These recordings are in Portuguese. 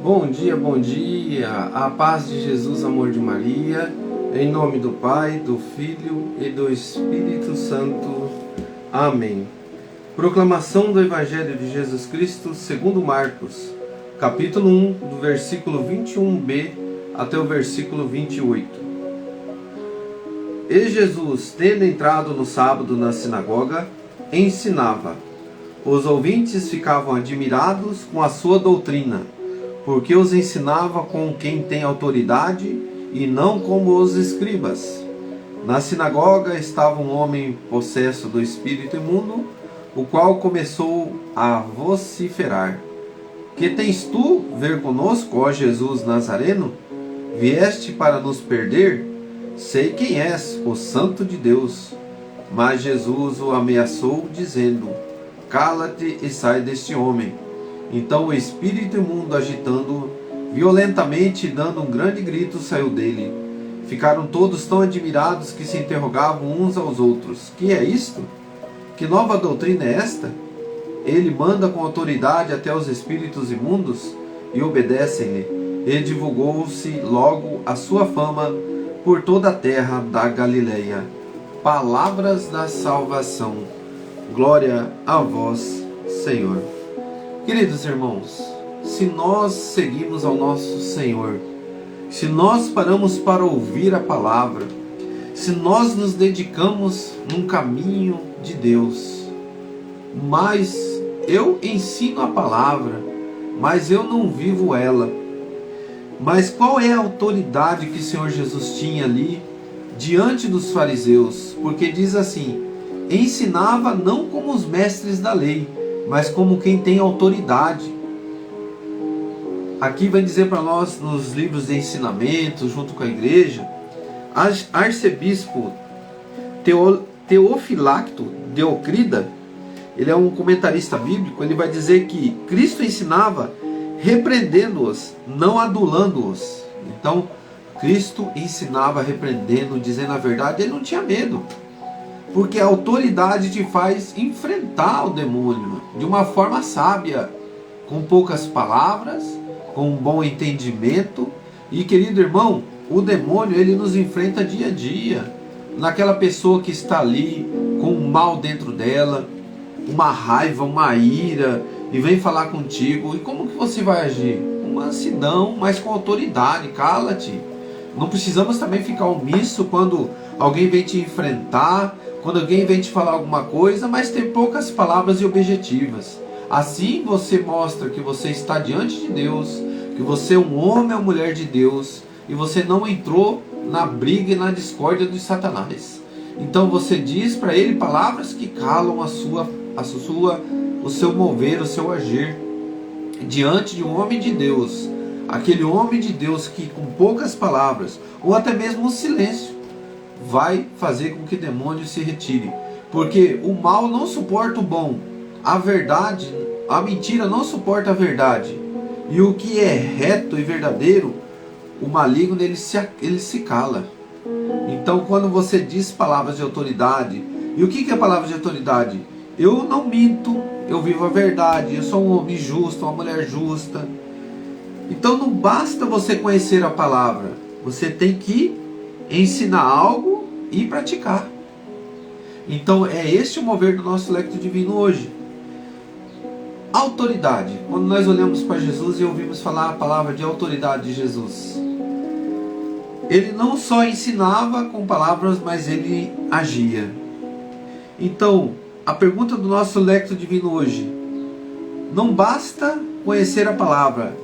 Bom dia, a paz de Jesus, amor de Maria, em nome do Pai, do Filho e do Espírito Santo. Amém. Proclamação do Evangelho de Jesus Cristo segundo Marcos, capítulo 1, do versículo 21b até o versículo 28. E Jesus, tendo entrado no sábado na sinagoga, ensinava. Os ouvintes ficavam admirados com a sua doutrina, porque os ensinava com quem tem autoridade e não como os escribas. Na sinagoga estava um homem possesso do espírito imundo, o qual começou a vociferar: Que tens tu ver conosco, ó Jesus Nazareno? Vieste para nos perder? Sei quem és, o Santo de Deus. Mas Jesus o ameaçou, dizendo: Cala-te e sai deste homem. Então o espírito imundo, agitando violentamente e dando um grande grito, saiu dele. Ficaram todos tão admirados que se interrogavam uns aos outros: Que é isto? Que nova doutrina é esta? Ele manda com autoridade até os espíritos imundos e obedecem-lhe. E divulgou-se logo a sua fama por toda a terra da Galileia. Palavras da salvação. Glória a vós, Senhor. Queridos irmãos, se nós seguimos ao nosso Senhor, se nós paramos para ouvir a palavra, se nós nos dedicamos num caminho de Deus, mas eu ensino a palavra, mas eu não vivo ela. Mas qual é a autoridade que o Senhor Jesus tinha ali diante dos fariseus? Porque diz assim: ensinava não como os mestres da lei, mas como quem tem autoridade. Aqui vai dizer para nós, nos livros de ensinamento, junto com a igreja, arcebispo Teofilacto Deocrida, ele é um comentarista bíblico, ele vai dizer que Cristo ensinava repreendendo-os, não adulando-os. Então, Cristo ensinava repreendendo, dizendo a verdade. Ele não tinha medo, porque a autoridade te faz enfrentar o demônio de uma forma sábia, com poucas palavras, com um bom entendimento. E, querido irmão, o demônio, ele nos enfrenta dia a dia, naquela pessoa que está ali com um mal dentro dela, uma raiva, uma ira, e vem falar contigo. E como que você vai agir? Com mansidão, mas com autoridade. Cala-te. Não precisamos também ficar omisso quando alguém vem te enfrentar, quando alguém vem te falar alguma coisa, mas ter poucas palavras e objetivas. Assim você mostra que você está diante de Deus, que você é um homem ou mulher de Deus, e você não entrou na briga e na discórdia de Satanás. Então você diz para ele palavras que calam o seu mover, o seu agir, diante de um homem de Deus. Aquele homem de Deus que com poucas palavras, ou até mesmo um silêncio, vai fazer com que o demônio se retire. Porque o mal não suporta o bom, a verdade, a mentira não suporta a verdade. E o que é reto e verdadeiro, o maligno ele se cala. Então quando você diz palavras de autoridade, e o que é palavra de autoridade? Eu não minto, eu vivo a verdade, eu sou um homem justo, uma mulher justa. Então não basta você conhecer a palavra, você tem que ensinar algo e praticar. Então é este o mover do nosso lecto divino hoje. Autoridade. Quando nós olhamos para Jesus e ouvimos falar a palavra de autoridade de Jesus, ele não só ensinava com palavras, mas ele agia. Então a pergunta do nosso lecto divino hoje: não basta conhecer a palavra,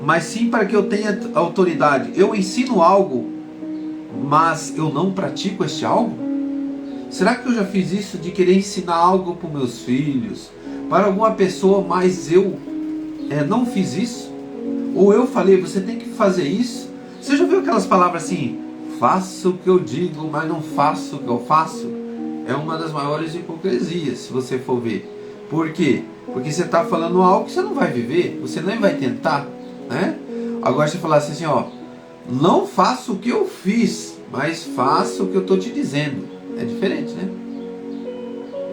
mas sim para que eu tenha autoridade. Eu ensino algo, mas eu não pratico este algo? Será que eu já fiz isso de querer ensinar algo para os meus filhos, para alguma pessoa, mas eu não fiz isso? Ou eu falei, você tem que fazer isso? Você já viu aquelas palavras assim: faço o que eu digo, mas não faço o que eu faço? É uma das maiores hipocrisias, se você for ver. Por quê? Porque você está falando algo que você não vai viver, você nem vai tentar, né? Agora você falar assim, não faço o que eu fiz, mas faço o que eu estou te dizendo. É diferente, né?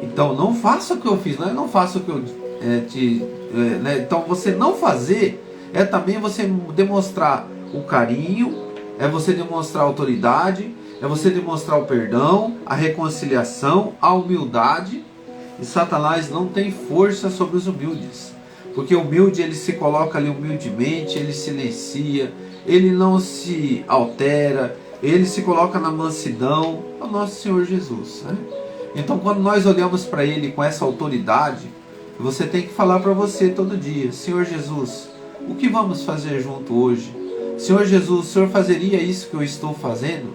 Então não faça o que eu fiz, não faça o que eu né? Então você não fazer é também você demonstrar o carinho, é você demonstrar a autoridade, é você demonstrar o perdão, a reconciliação, a humildade. E Satanás não tem força sobre os humildes, porque o humilde, ele se coloca ali humildemente, ele silencia, ele não se altera, ele se coloca na mansidão. É o nosso Senhor Jesus, né? Então quando nós olhamos para ele com essa autoridade, você tem que falar para você todo dia: Senhor Jesus, o que vamos fazer junto hoje? Senhor Jesus, o Senhor fazeria isso que eu estou fazendo?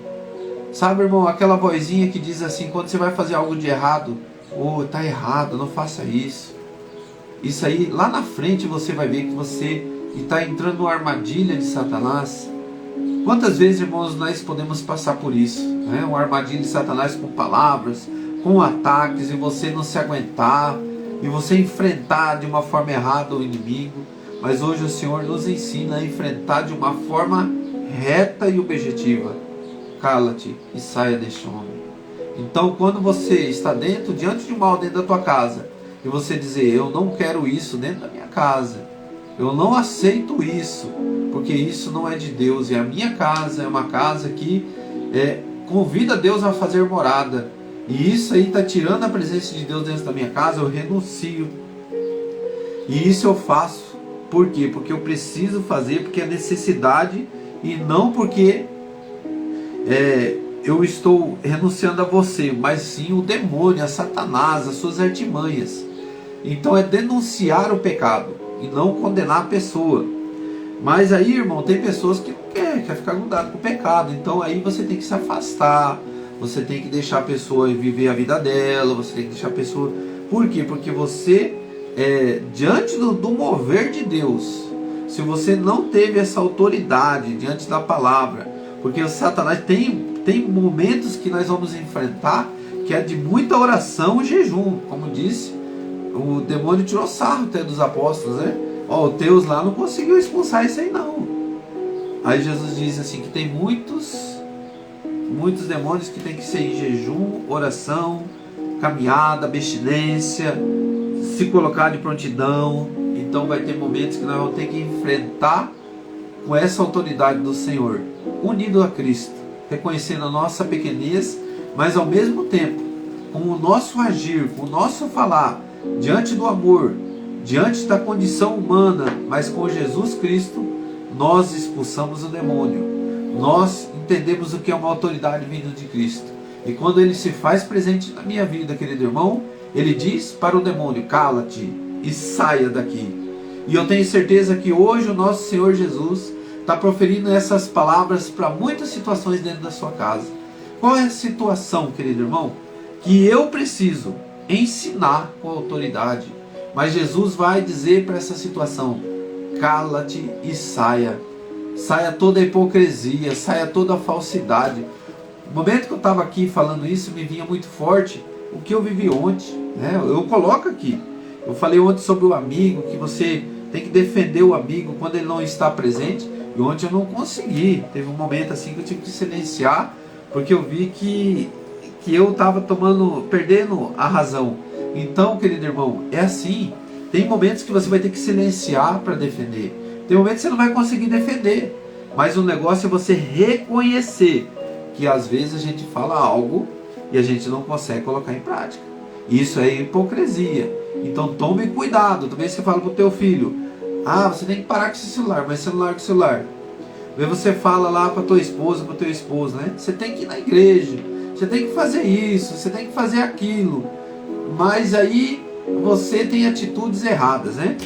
Sabe, irmão, aquela vozinha que diz assim, quando você vai fazer algo de errado: oh, está errado, não faça isso. Isso aí, lá na frente você vai ver que você está entrando numa armadilha de Satanás. Quantas vezes, irmãos, nós podemos passar por isso, né? Uma armadilha de Satanás com palavras, com ataques, e você não se aguentar, e você enfrentar de uma forma errada o inimigo. Mas hoje o Senhor nos ensina a enfrentar de uma forma reta e objetiva. Cala-te e saia deste homem. Então, quando você está diante de um mal dentro da tua casa, e você dizer: eu não quero isso dentro da minha casa, eu não aceito isso, porque isso não é de Deus, e a minha casa é uma casa que convida Deus a fazer morada, e isso aí está tirando a presença de Deus dentro da minha casa, eu renuncio. E isso eu faço. Por quê? Porque eu preciso fazer, porque é necessidade, e não porque eu estou renunciando a você, mas sim o demônio, a Satanás, as suas artimanhas. Então é denunciar o pecado e não condenar a pessoa. Mas aí, irmão, tem pessoas que não quer ficar grudado com o pecado. Então aí você tem que se afastar, você tem que deixar a pessoa viver a vida dela, você tem que deixar a pessoa... Por quê? Porque você, diante do mover de Deus, se você não teve essa autoridade diante da palavra, porque o Satanás tem momentos que nós vamos enfrentar que é de muita oração e jejum. Como disse, o demônio tirou sarro até dos apóstolos, né? O Teus lá não conseguiu expulsar isso aí não. Aí Jesus diz assim que tem muitos demônios que tem que ser em jejum, oração, caminhada, abstinência, se colocar de prontidão. Então vai ter momentos que nós vamos ter que enfrentar com essa autoridade do Senhor, unido a Cristo, reconhecendo a nossa pequenez, mas ao mesmo tempo, com o nosso agir, com o nosso falar, diante do amor, diante da condição humana, mas com Jesus Cristo, nós expulsamos o demônio. Nós entendemos o que é uma autoridade vinda de Cristo. E quando ele se faz presente na minha vida, querido irmão, ele diz para o demônio: cala-te e saia daqui. E eu tenho certeza que hoje o nosso Senhor Jesus está proferindo essas palavras para muitas situações dentro da sua casa. Qual é a situação, querido irmão, que eu preciso ensinar com autoridade? Mas Jesus vai dizer para essa situação: cala-te e saia. Saia toda a hipocrisia, saia toda a falsidade. No momento que eu estava aqui falando isso, me vinha muito forte o que eu vivi ontem, né? Eu coloco aqui. Eu falei ontem sobre o amigo, que você tem que defender o amigo quando ele não está presente. E ontem eu não consegui. Teve um momento assim que eu tive que silenciar, porque eu vi que eu estava perdendo a razão. Então, querido irmão, é assim. Tem momentos que você vai ter que silenciar para defender. Tem momentos que você não vai conseguir defender. Mas o negócio é você reconhecer que às vezes a gente fala algo e a gente não consegue colocar em prática. Isso é hipocrisia. Então tome cuidado. Talvez você fala para o teu filho: você tem que parar com esse celular. Mas celular com celular. Aí você fala lá para tua esposa, para o teu esposo, né? Você tem que ir na igreja, você tem que fazer isso, você tem que fazer aquilo. Mas aí você tem atitudes erradas, né?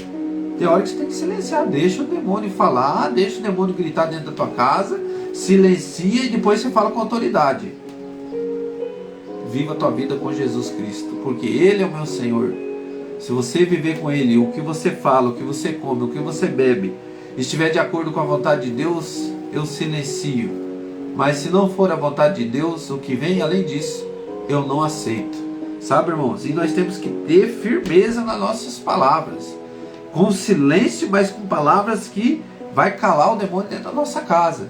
Tem hora que você tem que silenciar. Deixa o demônio falar, deixa o demônio gritar dentro da tua casa, silencia e depois você fala com autoridade. Viva a tua vida com Jesus Cristo, porque Ele é o meu Senhor. Se você viver com Ele, o que você fala, o que você come, o que você bebe, estiver de acordo com a vontade de Deus, eu silencio. Mas se não for a vontade de Deus, o que vem além disso, eu não aceito. Sabe, irmãos? E nós temos que ter firmeza nas nossas palavras. Com silêncio, mas com palavras que vai calar o demônio dentro da nossa casa.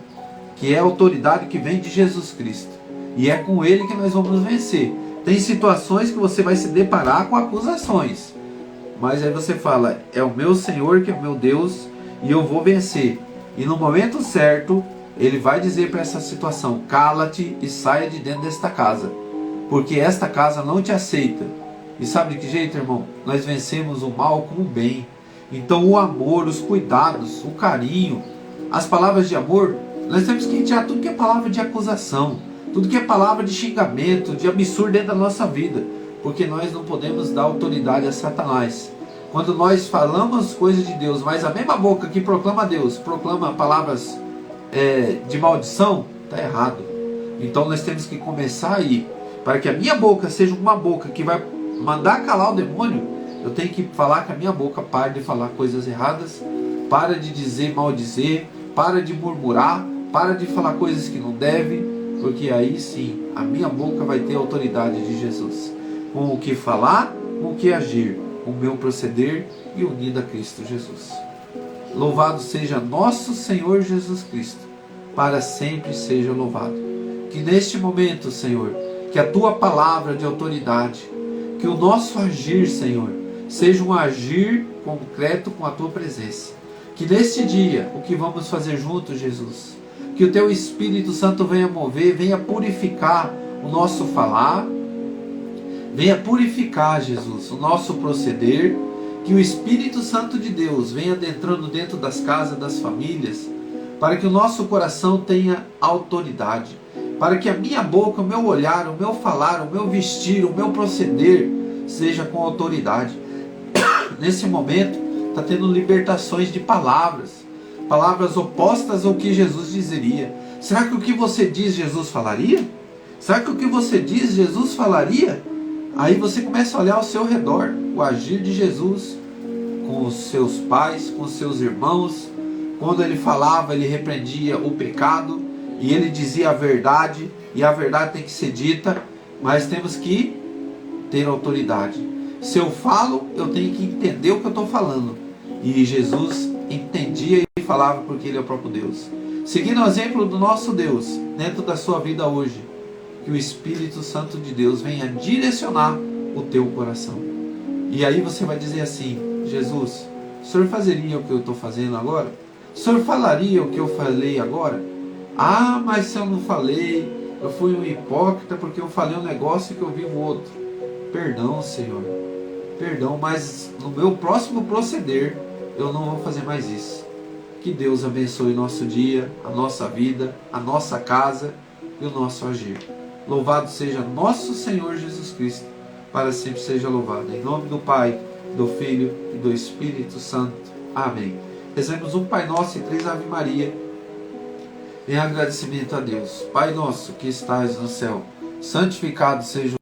Que é a autoridade que vem de Jesus Cristo. E é com Ele que nós vamos vencer. Tem situações que você vai se deparar com acusações. mas aí você fala, é o meu Senhor que é o meu Deus e eu vou vencer. E no momento certo, Ele vai dizer para essa situação, cala-te e saia de dentro desta casa, porque esta casa não te aceita. E sabe de que jeito, irmão? Nós vencemos o mal com o bem. Então o amor, os cuidados, o carinho, as palavras de amor, nós temos que retirar tudo que é palavra de acusação, tudo que é palavra de xingamento, de absurdo dentro da nossa vida, porque nós não podemos dar autoridade a Satanás. Quando nós falamos coisas de Deus, mas a mesma boca que proclama Deus, proclama palavras de maldição, está errado. Então nós temos que começar aí, para que a minha boca seja uma boca que vai mandar calar o demônio. Eu tenho que falar que a minha boca pare de falar coisas erradas, para de dizer, maldizer, para de murmurar, para de falar coisas que não deve, porque aí sim, a minha boca vai ter a autoridade de Jesus, com o que falar, com o que agir, com o meu proceder e unido a Cristo Jesus. Louvado seja nosso Senhor Jesus Cristo, para sempre seja louvado. Que neste momento, Senhor, que a Tua palavra de autoridade, que o nosso agir, Senhor, seja um agir concreto com a Tua presença. Que neste dia, o que vamos fazer juntos, Jesus, que o Teu Espírito Santo venha mover, venha purificar o nosso falar, venha purificar, Jesus, o nosso proceder, que o Espírito Santo de Deus venha adentrando dentro das casas, das famílias, para que o nosso coração tenha autoridade, para que a minha boca, o meu olhar, o meu falar, o meu vestir, o meu proceder seja com autoridade. Nesse momento está tendo libertações de palavras, palavras opostas ao que Jesus dizeria. Será que o que você diz Jesus falaria? Será que o que você diz Jesus falaria? Aí você começa a olhar ao seu redor, o agir de Jesus com os seus pais, com os seus irmãos. Quando ele falava, ele repreendia o pecado e ele dizia a verdade, e a verdade tem que ser dita, mas temos que ter autoridade. Se eu falo, eu tenho que entender o que eu estou falando. E Jesus entendia e falava porque Ele é o próprio Deus. Seguindo o exemplo do nosso Deus, dentro da sua vida hoje, que o Espírito Santo de Deus venha direcionar o teu coração. E aí você vai dizer assim, Jesus, o Senhor fazeria o que eu estou fazendo agora? O Senhor falaria o que eu falei agora? Ah, mas se eu não falei, eu fui um hipócrita porque eu falei um negócio que eu vi o outro. Perdão, Senhor. Perdão, mas no meu próximo proceder, eu não vou fazer mais isso. Que Deus abençoe nosso dia, a nossa vida, a nossa casa e o nosso agir. Louvado seja nosso Senhor Jesus Cristo, para sempre seja louvado. Em nome do Pai, do Filho e do Espírito Santo. Amém. Rezemos um Pai Nosso e 3 Ave Maria, em agradecimento a Deus. Pai nosso que estais no céu, santificado seja